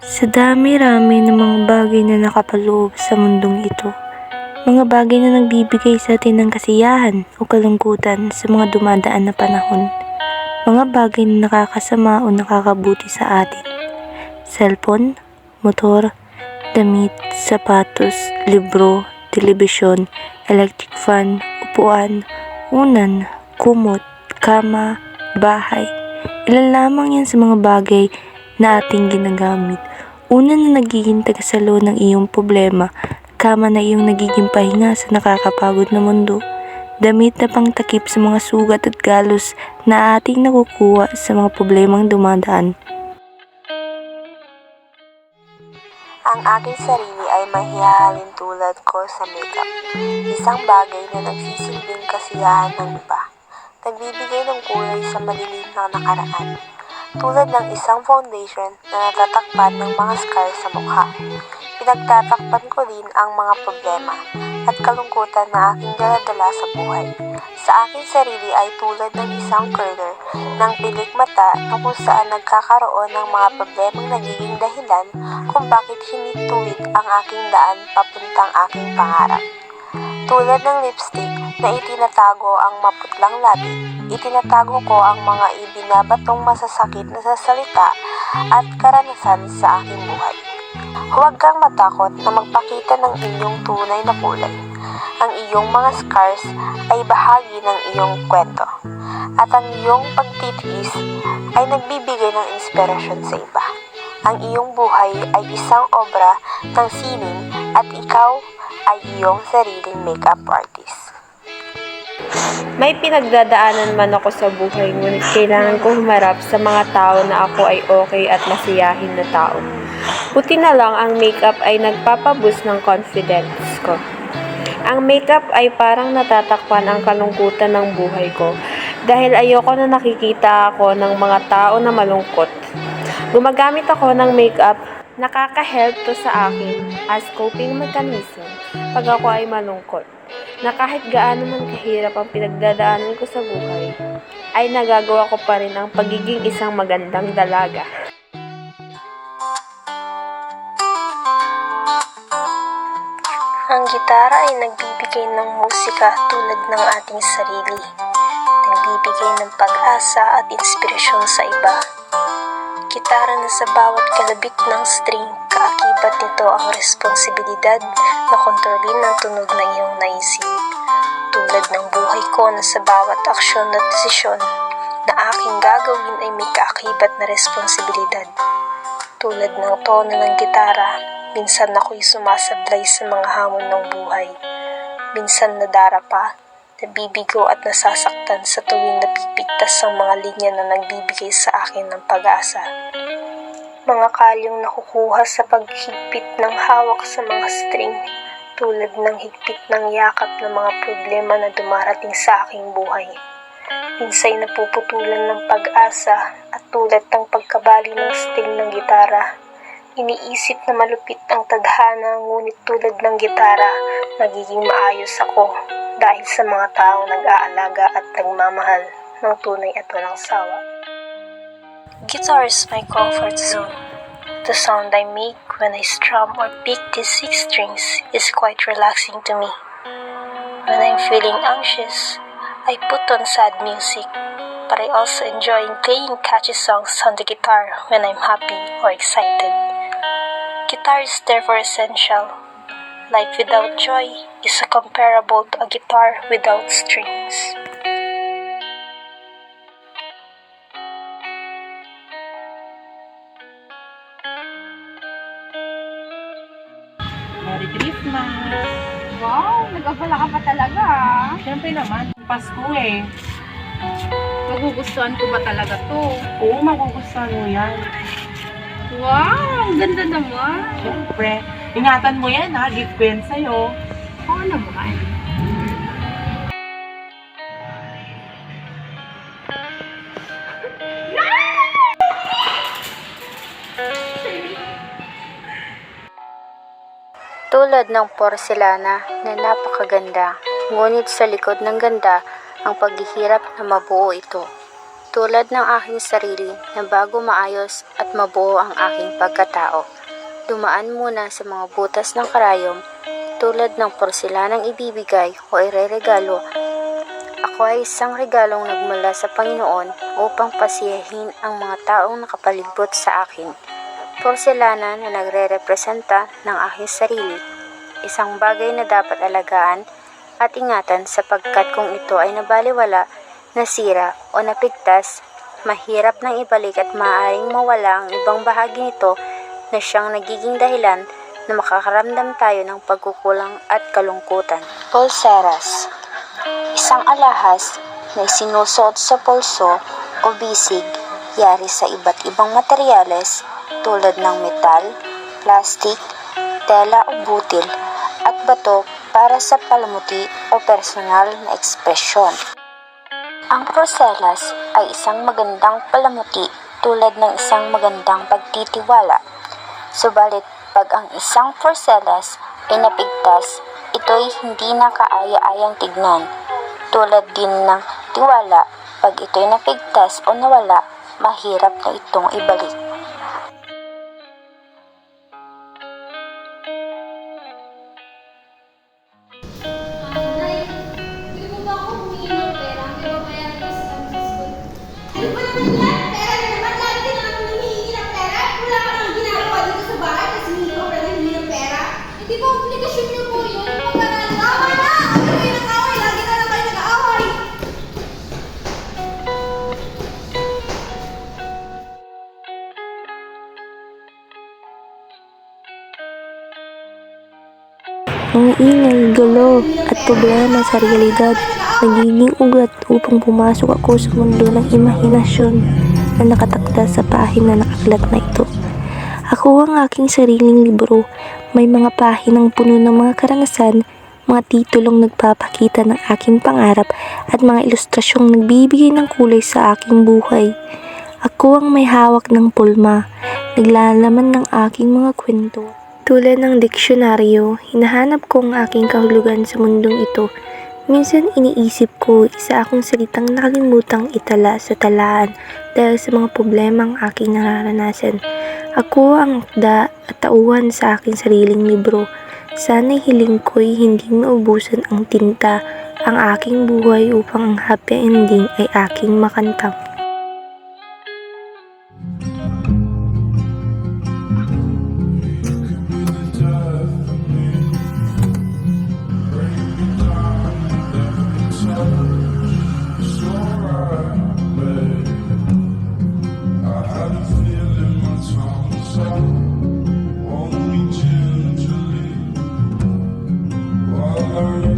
Sa dami-rami ng mga bagay na nakapaloob sa mundong ito, mga bagay na nagbibigay sa atin ng kasiyahan o kalungkutan sa mga dumadaan na panahon, mga bagay na nakakasama o nakakabuti sa atin. Cellphone, motor, damit, sapatos, libro, telebisyon, electric fan, upuan, unan, kumot, kama, bahay. Ilan lamang yan sa mga bagay na ating ginagamit. Una na nagiging tagasalo ng iyong problema, kama na iyong nagiging pahinga sa nakakapagod na mundo. Damit na pangtakip sa mga sugat at galos na ating nakukuha sa mga problemang dumadaan. Ang aking sarili ay mahihahalin tulad ko sa makeup. Isang bagay na nagsisilbing kasiyahan ng iba. Nagbibigay ng kulay sa madilim na nakaraan. Tulad ng isang foundation na natatakpan ng mga scars sa mukha. Pinagtatakpan ko din ang mga problema at kalungkutan na aking daladala sa buhay. Sa aking sarili ay tulad ng isang curler ng pilik mata na kung saan nagkakaroon ng mga problemang nagiging dahilan kung bakit hinituwid ang aking daan papuntang aking pangarap. Tulad ng lipstick na itinatago ang maputlang labi, itinatago ko ang mga ibinabatong masasakit na sasalita at karanasan sa aking buhay. Huwag kang matakot na magpakita ng iyong tunay na kulay. Ang iyong mga scars ay bahagi ng iyong kwento. At ang iyong pagtitiis ay nagbibigay ng inspirasyon sa iba. Ang iyong buhay ay isang obra ng sining at ikaw ay iyong sariling makeup artist. May pinagdadaanan man ako sa buhay, ngunit kailangan ko humarap sa mga tao na ako ay okay at masiyahin na tao. Buti na lang ang makeup ay nagpapaboost ng confidence ko. Ang makeup ay parang natatakpan ang kalungkutan ng buhay ko dahil ayoko na nakikita ako ng mga tao na malungkot. Gumagamit ako ng makeup, nakaka-help to sa akin as coping mechanism pag ako ay malungkot. Na kahit gaano man kahirap ang pinagdadaanan ko sa buhay, ay nagagawa ko pa rin ang pagiging isang magandang dalaga. Ang gitara ay nagbibigay ng musika tulad ng ating sarili. Nagbibigay ng pag-asa at inspirasyon sa iba. Gitara na sa bawat kalabit ng string, kaakibat nito ang responsibilidad na kontrolin ang tunog na iyong naisip. Tulad ng buhay ko na sa bawat aksyon at desisyon na aking gagawin ay may kaakibat na responsibilidad. Tulad ng tono ng gitara, minsan ako'y sumasablay sa mga hamon ng buhay. Minsan nadarapa, nabibigo at nasasaktan sa tuwing napipigtas ang mga linya na nagbibigay sa akin ng pag-asa. Mga kalyong nakukuha sa paghigpit ng hawak sa mga string, tulad ng higpit ng yakap ng mga problema na dumarating sa aking buhay. Minsa'y napuputulan ng pag-asa at tulad ng pagkabali ng string ng gitara. Iniisip na malupit ang tadhana, ngunit tulad ng gitara, magiging maayos ako dahil sa mga taong nag-aalaga at nagmamahal ng tunay at walang sawa. Guitar is my comfort zone. The sound I make when I strum or pick these 6 strings is quite relaxing to me. When I'm feeling anxious, I put on sad music, but I also enjoy playing catchy songs on the guitar when I'm happy or excited. Guitar is therefore essential. Life without joy is comparable to a guitar without strings. Merry Christmas! Wow, nag-abala ka pa talaga ah. Siyempre naman, Pasko eh. Magugustuhan ko ba talaga to? Oo, magugustuhan mo yan. Wow, ang ganda naman. Siyempre, ingatan mo yan ha, gift ko yan sa'yo. Oo naman. Tulad ng porselana na napakaganda, ngunit sa likod ng ganda ang paghihirap na mabuo ito. tulad ng aking sarili na bago maayos at mabuo ang aking pagkatao. Dumaan muna sa mga butas ng karayom tulad ng porselanang ibibigay o ireregalo. Ako ay isang regalong nagmula sa Panginoon upang pasiyahin ang mga taong nakapalibot sa akin. Porselana na nagre-representa ng aking sarili, isang bagay na dapat alagaan at ingatan sapagkat kung ito ay nabaliwala, nasira o napigtas, mahirap nang ibalik at maaaring mawala ang ibang bahagi nito na siyang nagiging dahilan na makakaramdam tayo ng pagkukulang at kalungkutan. Pulseras, isang alahas na isinusuot sa pulso o bisig, yari sa iba't ibang materyales tulad ng metal, plastik, tela o butil at bato para sa palamuti o personal na ekspresyon. Ang porselas ay isang magandang palamuti tulad ng isang magandang pagtitiwala. Subalit pag ang isang porselas ay napigtas, ito'y hindi na kaaya-ayang tignan. Tulad din ng tiwala, pag ito'y napigtas o nawala, mahirap na itong ibalik. Hindi mo ba ako humingi ng pera? May babayaran ko sa kami sa school. Ano ba naman yan? Pera na naman. Lagi ka na naman humihingi ng pera. Wala ka nang ginagawa dito sa bahay kasi humingi ka pa rin humingi ng pera. Hindi ba obligasyon niyo po yun? Pag-aral. Tama na! Ano kayo nag-away? Lagi na lang kayo nag-away. Mga ingay, gulo, at problema sa realidad, nagiging ugat upang pumasok ako sa mundo ng imahinasyon na nakatakda sa pahina na nakaklat na ito. Ako ang aking sariling libro, may mga pahinang puno ng mga karanasan, mga titulong nagpapakita ng aking pangarap at mga ilustrasyong nagbibigay ng kulay sa aking buhay. Ako ang may hawak ng pulma, naglalaman ng aking mga kwento. Tulad ng diksyonaryo, hinahanap ko ang aking kahulugan sa mundong ito. Minsan iniisip ko, isa akong salitang nakalimutang itala sa talaan dahil sa mga problemang aking nararanasan. Ako ang akda at tauhan sa aking sariling libro. Sana'y hiling ko'y hindi maubusan ang tinta ang aking buhay upang ang happy ending ay aking makantang. Hold me gently while I